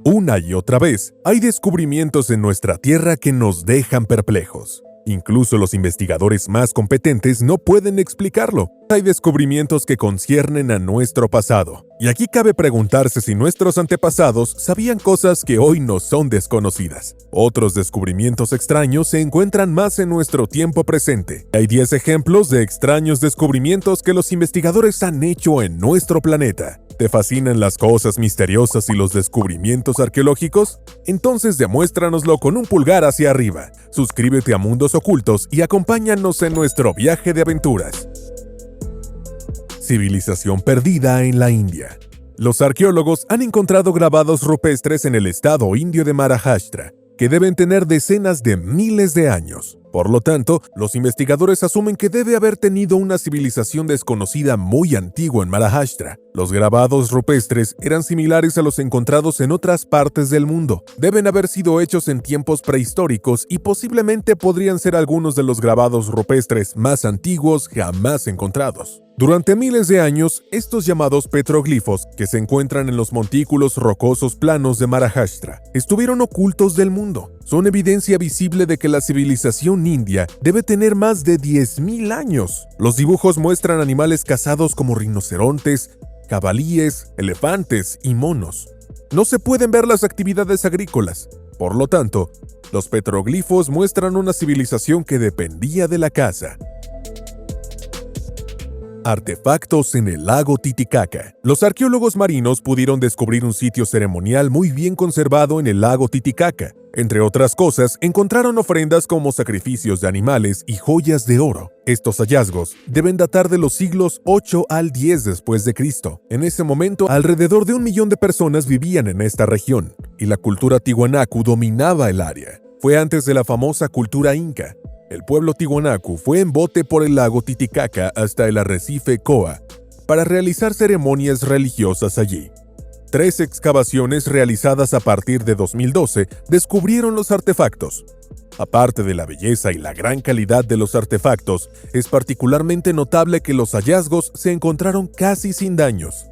Una y otra vez, hay descubrimientos en nuestra Tierra que nos dejan perplejos. Incluso los investigadores más competentes no pueden explicarlo. Hay descubrimientos que conciernen a nuestro pasado. Y aquí cabe preguntarse si nuestros antepasados sabían cosas que hoy nos son desconocidas. Otros descubrimientos extraños se encuentran más en nuestro tiempo presente. Hay 10 ejemplos de extraños descubrimientos que los investigadores han hecho en nuestro planeta. ¿Te fascinan las cosas misteriosas y los descubrimientos arqueológicos? Entonces demuéstranoslo con un pulgar hacia arriba. Suscríbete a Mundos Ocultos y acompáñanos en nuestro viaje de aventuras. Civilización perdida en la India. Los arqueólogos han encontrado grabados rupestres en el estado indio de Maharashtra, que deben tener decenas de miles de años. Por lo tanto, los investigadores asumen que debe haber tenido una civilización desconocida muy antigua en Maharashtra. Los grabados rupestres eran similares a los encontrados en otras partes del mundo. Deben haber sido hechos en tiempos prehistóricos y posiblemente podrían ser algunos de los grabados rupestres más antiguos jamás encontrados. Durante miles de años, estos llamados petroglifos, que se encuentran en los montículos rocosos planos de Maharashtra, estuvieron ocultos del mundo. Son evidencia visible de que la civilización india debe tener más de 10.000 años. Los dibujos muestran animales cazados como rinocerontes, jabalíes, elefantes y monos. No se pueden ver las actividades agrícolas. Por lo tanto, los petroglifos muestran una civilización que dependía de la caza. Artefactos en el lago Titicaca. Los arqueólogos marinos pudieron descubrir un sitio ceremonial muy bien conservado en el lago Titicaca. Entre otras cosas, encontraron ofrendas como sacrificios de animales y joyas de oro. Estos hallazgos deben datar de los siglos 8 al 10 después de Cristo. En ese momento, alrededor de 1 millón de personas vivían en esta región, y la cultura tiwanaku dominaba el área. Fue antes de la famosa cultura inca. El pueblo tiwanaku fue en bote por el lago Titicaca hasta el arrecife Coa para realizar ceremonias religiosas allí. 3 excavaciones realizadas a partir de 2012 descubrieron los artefactos. Aparte de la belleza y la gran calidad de los artefactos, es particularmente notable que los hallazgos se encontraron casi sin daños.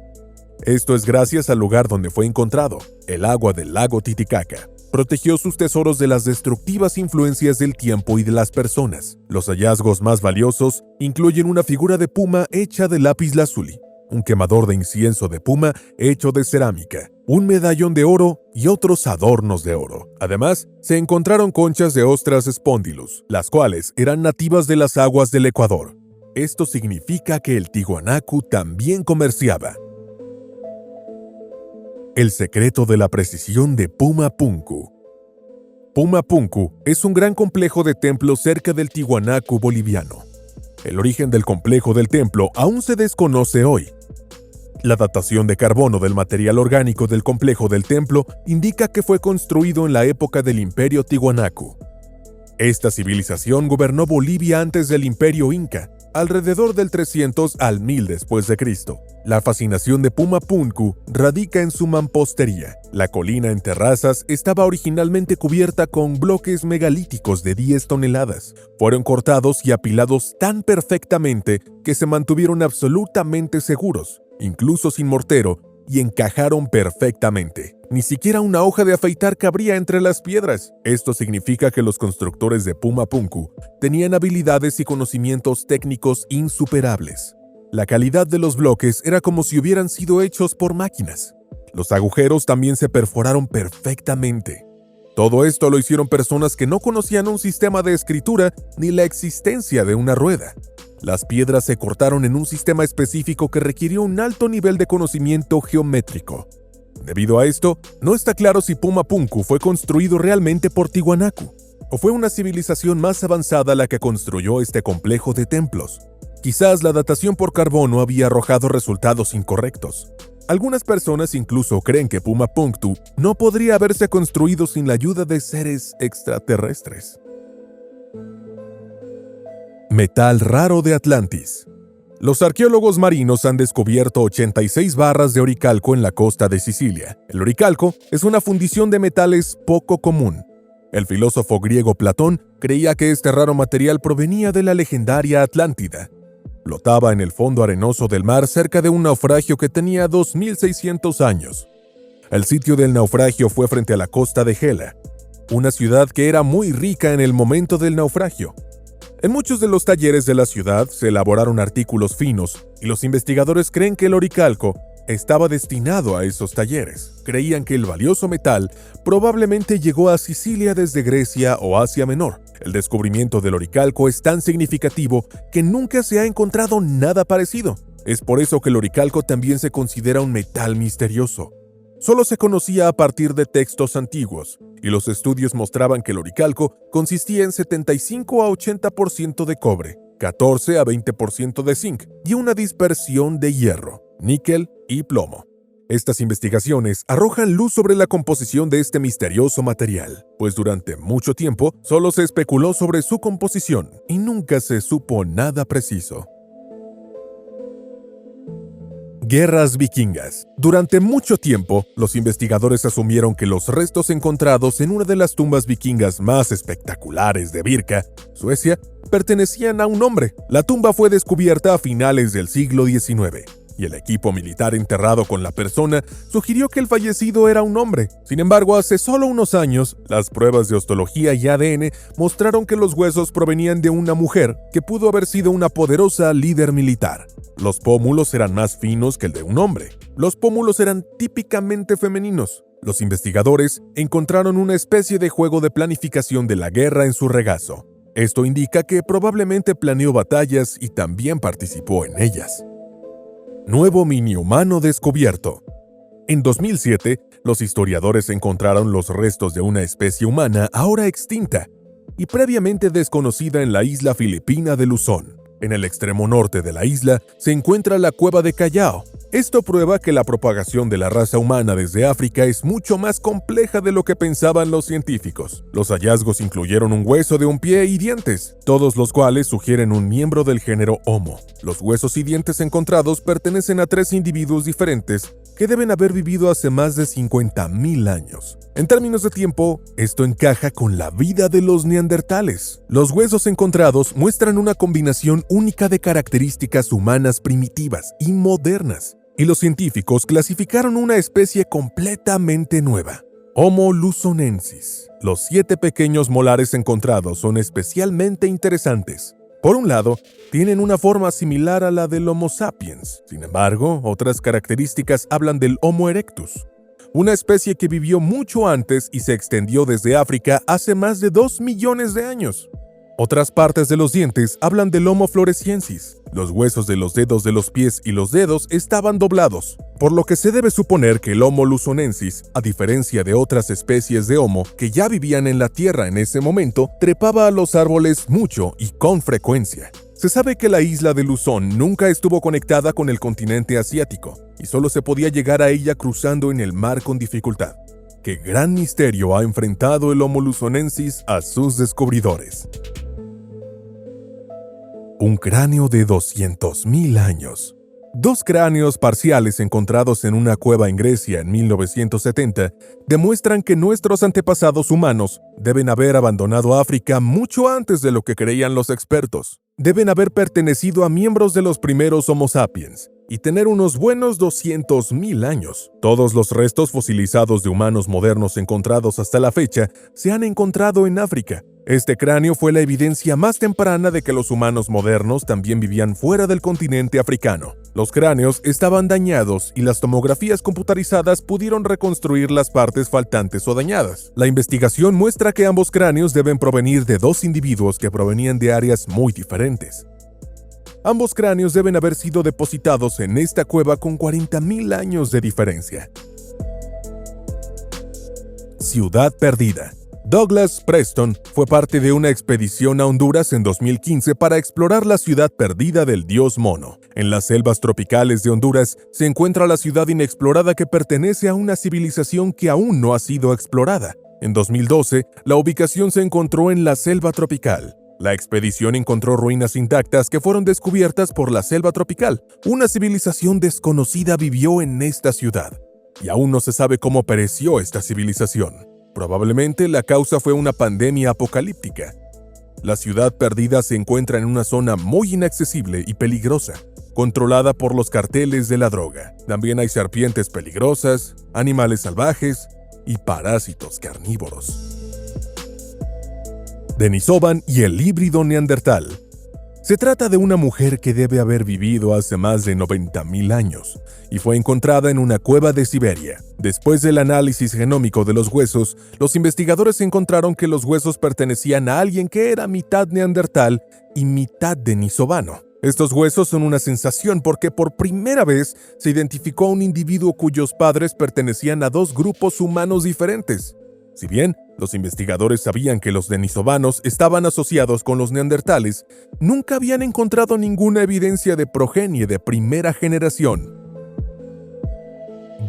Esto es gracias al lugar donde fue encontrado, el agua del lago Titicaca. Protegió sus tesoros de las destructivas influencias del tiempo y de las personas. Los hallazgos más valiosos incluyen una figura de puma hecha de lapislázuli, un quemador de incienso de puma hecho de cerámica, un medallón de oro y otros adornos de oro. Además, se encontraron conchas de ostras spondylus, las cuales eran nativas de las aguas del Ecuador. Esto significa que el tiwanaku también comerciaba. El secreto de la precisión de Puma Punku. Puma Punku es un gran complejo de templos cerca del Tiwanaku boliviano. El origen del complejo del templo aún se desconoce hoy. La datación de carbono del material orgánico del complejo del templo indica que fue construido en la época del Imperio Tiwanaku. Esta civilización gobernó Bolivia antes del Imperio Inca, alrededor del 300 al 1000 después de Cristo. La fascinación de Puma Punku radica en su mampostería. La colina en terrazas estaba originalmente cubierta con bloques megalíticos de 10 toneladas. Fueron cortados y apilados tan perfectamente que se mantuvieron absolutamente seguros, incluso sin mortero, y encajaron perfectamente. Ni siquiera una hoja de afeitar cabría entre las piedras. Esto significa que los constructores de Puma Punku tenían habilidades y conocimientos técnicos insuperables. La calidad de los bloques era como si hubieran sido hechos por máquinas. Los agujeros también se perforaron perfectamente. Todo esto lo hicieron personas que no conocían un sistema de escritura ni la existencia de una rueda. Las piedras se cortaron en un sistema específico que requirió un alto nivel de conocimiento geométrico. Debido a esto, no está claro si Puma Punku fue construido realmente por Tiwanaku, o fue una civilización más avanzada la que construyó este complejo de templos. Quizás la datación por carbono había arrojado resultados incorrectos. Algunas personas incluso creen que Puma Punku no podría haberse construido sin la ayuda de seres extraterrestres. Metal raro de Atlantis. Los arqueólogos marinos han descubierto 86 barras de oricalco en la costa de Sicilia. El oricalco es una fundición de metales poco común. El filósofo griego Platón creía que este raro material provenía de la legendaria Atlántida. Flotaba en el fondo arenoso del mar cerca de un naufragio que tenía 2600 años. El sitio del naufragio fue frente a la costa de Gela, una ciudad que era muy rica en el momento del naufragio. En muchos de los talleres de la ciudad se elaboraron artículos finos y los investigadores creen que el oricalco estaba destinado a esos talleres. Creían que el valioso metal probablemente llegó a Sicilia desde Grecia o Asia Menor. El descubrimiento del oricalco es tan significativo que nunca se ha encontrado nada parecido. Es por eso que el oricalco también se considera un metal misterioso. Solo se conocía a partir de textos antiguos, y los estudios mostraban que el oricalco consistía en 75 a 80% de cobre, 14 a 20% de zinc y una dispersión de hierro, níquel y plomo. Estas investigaciones arrojan luz sobre la composición de este misterioso material, pues durante mucho tiempo solo se especuló sobre su composición y nunca se supo nada preciso. Guerras vikingas. Durante mucho tiempo, los investigadores asumieron que los restos encontrados en una de las tumbas vikingas más espectaculares de Birka, Suecia, pertenecían a un hombre. La tumba fue descubierta a finales del siglo XIX, y el equipo militar enterrado con la persona sugirió que el fallecido era un hombre. Sin embargo, hace solo unos años, las pruebas de ostología y ADN mostraron que los huesos provenían de una mujer que pudo haber sido una poderosa líder militar. Los pómulos eran más finos que el de un hombre. Los pómulos eran típicamente femeninos. Los investigadores encontraron una especie de juego de planificación de la guerra en su regazo. Esto indica que probablemente planeó batallas y también participó en ellas. Nuevo mini-humano descubierto. En 2007, los historiadores encontraron los restos de una especie humana ahora extinta y previamente desconocida en la isla filipina de Luzón. En el extremo norte de la isla se encuentra la cueva de Callao. Esto prueba que la propagación de la raza humana desde África es mucho más compleja de lo que pensaban los científicos. Los hallazgos incluyeron un hueso de un pie y dientes, todos los cuales sugieren un miembro del género Homo. Los huesos y dientes encontrados pertenecen a 3 individuos diferentes que deben haber vivido hace más de 50.000 años. En términos de tiempo, esto encaja con la vida de los neandertales. Los huesos encontrados muestran una combinación única de características humanas primitivas y modernas, y los científicos clasificaron una especie completamente nueva, Homo luzonensis. Los 7 pequeños molares encontrados son especialmente interesantes. Por un lado, tienen una forma similar a la del Homo sapiens. Sin embargo, otras características hablan del Homo erectus, una especie que vivió mucho antes y se extendió desde África hace más de 2 millones de años. Otras partes de los dientes hablan del Homo floresiensis. Los huesos de los dedos de los pies y los dedos estaban doblados, por lo que se debe suponer que el Homo luzonensis, a diferencia de otras especies de Homo que ya vivían en la Tierra en ese momento, trepaba a los árboles mucho y con frecuencia. Se sabe que la isla de Luzón nunca estuvo conectada con el continente asiático y solo se podía llegar a ella cruzando en el mar con dificultad. ¡Qué gran misterio ha enfrentado el Homo luzonensis a sus descubridores! Un cráneo de 200.000 años. 2 cráneos parciales encontrados en una cueva en Grecia en 1970 demuestran que nuestros antepasados humanos deben haber abandonado África mucho antes de lo que creían los expertos. Deben haber pertenecido a miembros de los primeros Homo sapiens y tener unos buenos 200.000 años. Todos los restos fosilizados de humanos modernos encontrados hasta la fecha se han encontrado en África. Este cráneo fue la evidencia más temprana de que los humanos modernos también vivían fuera del continente africano. Los cráneos estaban dañados y las tomografías computarizadas pudieron reconstruir las partes faltantes o dañadas. La investigación muestra que ambos cráneos deben provenir de 2 individuos que provenían de áreas muy diferentes. Ambos cráneos deben haber sido depositados en esta cueva con 40.000 años de diferencia. Ciudad perdida. Douglas Preston fue parte de una expedición a Honduras en 2015 para explorar la ciudad perdida del dios mono. En las selvas tropicales de Honduras se encuentra la ciudad inexplorada que pertenece a una civilización que aún no ha sido explorada. En 2012, la ubicación se encontró en la selva tropical. La expedición encontró ruinas intactas que fueron descubiertas por la selva tropical. Una civilización desconocida vivió en esta ciudad, y aún no se sabe cómo pereció esta civilización. Probablemente la causa fue una pandemia apocalíptica. La ciudad perdida se encuentra en una zona muy inaccesible y peligrosa. controlada por los carteles de la droga. También hay serpientes peligrosas, animales salvajes y parásitos carnívoros. Denisovan y el híbrido neandertal. Se trata de una mujer que debe haber vivido hace más de 90.000 años y fue encontrada en una cueva de Siberia. Después del análisis genómico de los huesos, los investigadores encontraron que los huesos pertenecían a alguien que era mitad neandertal y mitad denisovano. Estos huesos son una sensación porque por primera vez se identificó a un individuo cuyos padres pertenecían a dos grupos humanos diferentes. Si bien los investigadores sabían que los denisovanos estaban asociados con los neandertales, nunca habían encontrado ninguna evidencia de progenie de primera generación.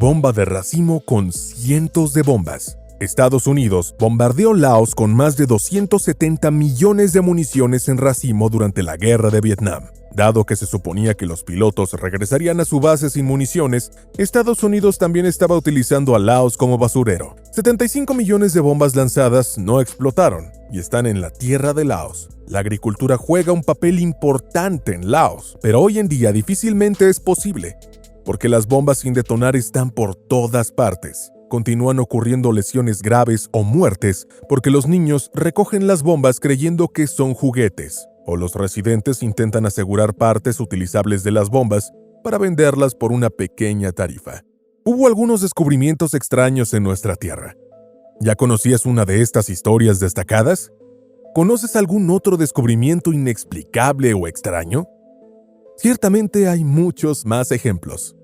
Bomba de racimo con cientos de bombas. Estados Unidos bombardeó Laos con más de 270 millones de municiones en racimo durante la Guerra de Vietnam. Dado que se suponía que los pilotos regresarían a su base sin municiones, Estados Unidos también estaba utilizando a Laos como basurero. 75 millones de bombas lanzadas no explotaron y están en la tierra de Laos. La agricultura juega un papel importante en Laos, pero hoy en día difícilmente es posible, porque las bombas sin detonar están por todas partes. Continúan ocurriendo lesiones graves o muertes porque los niños recogen las bombas creyendo que son juguetes, o los residentes intentan asegurar partes utilizables de las bombas para venderlas por una pequeña tarifa. Hubo algunos descubrimientos extraños en nuestra tierra. ¿Ya conocías una de estas historias destacadas? ¿Conoces algún otro descubrimiento inexplicable o extraño? Ciertamente hay muchos más ejemplos.